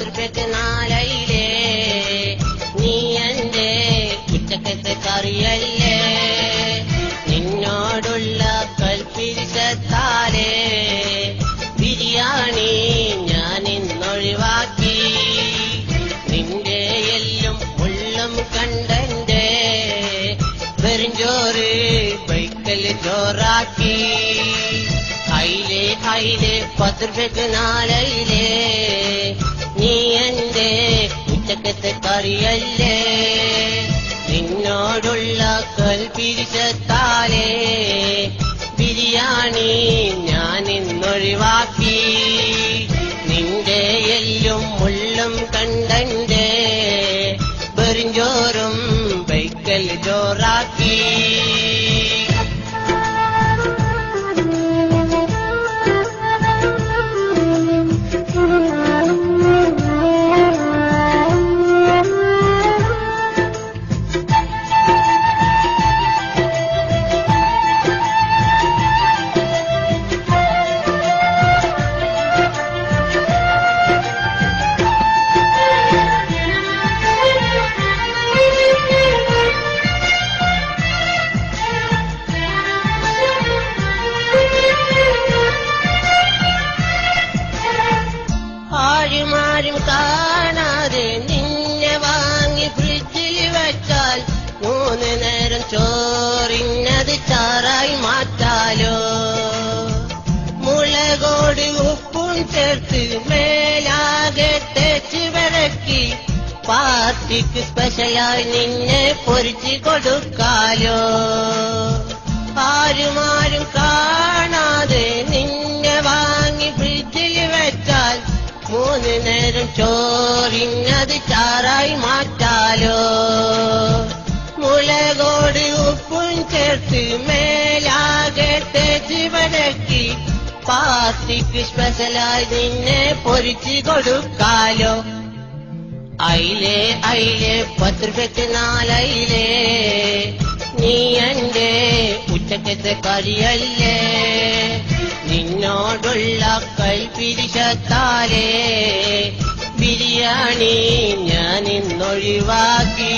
10 നാലയിലേ നീ എന്റെ ഉച്ചക്കത്തെ കറിയല്ലേ നിന്നോടുള്ള കൽപ്പിരിശത്താലേ ബിരിയാണി ഞാൻ ഇന്നൊഴിവാക്കി നിന്റെ എല്ലും മുള്ളും കണ്ടെന്റെ വെറുംചോറ് ബൈക്കൽ ചോറാക്കി അയിലേ 10 നാലയിലേ നീ എന്റെ ഉച്ചക്കത്തെ കറിയല്ലേ നിന്നോടുള്ള കൽപ്പിരിശത്താലേ ബിരിയാണി ഞാൻ ഇന്നൊഴിവാക്കി നിന്റെ എല്ലും മുള്ളും കണ്ടെന്റെ വെറുംചോറും ബൈക്കൽ ചോറാക്കി ആരും കാണാതെ നിന്നെ വാങ്ങി ഫ്രിഡ്ജിൽ വെച്ചാൽ 3 നേരം ചോറിന്നത് ചാറായി മാറ്റാലോ മുളകോട് ഉപ്പും ചേർത്ത് മേലാകെ തേച്ച് വിളക്കി പാർട്ടിക്ക് സ്പെഷ്യലായി നിന്നെ പൊരിച്ചു കൊടുക്കാലോ ആരും കാണാതെ നിന്നെ വാങ്ങി ഫ്രിഡ്ജിൽ വെച്ചാൽ 3 നേരം ചോറിന്നത് ചാറായി മാറ്റാലോ മുളകോട് ഉപ്പും ചേർത്ത് മേലാകെ തേച്ച് വരക്കി പാർട്ടിക്ക് സ്പെഷ്യലായി നിന്നെ പൊരിച്ചു കൊടുക്കാലോ അയിലേ 10 നാലയിലേ നീ എന്റെ ഉച്ചക്കത്തെ കറിയല്ലേ നിന്നോടുള്ള കൽപ്പിരിശത്താലേ ബിരിയാണി ഞാൻ ഇന്നൊഴിവാക്കി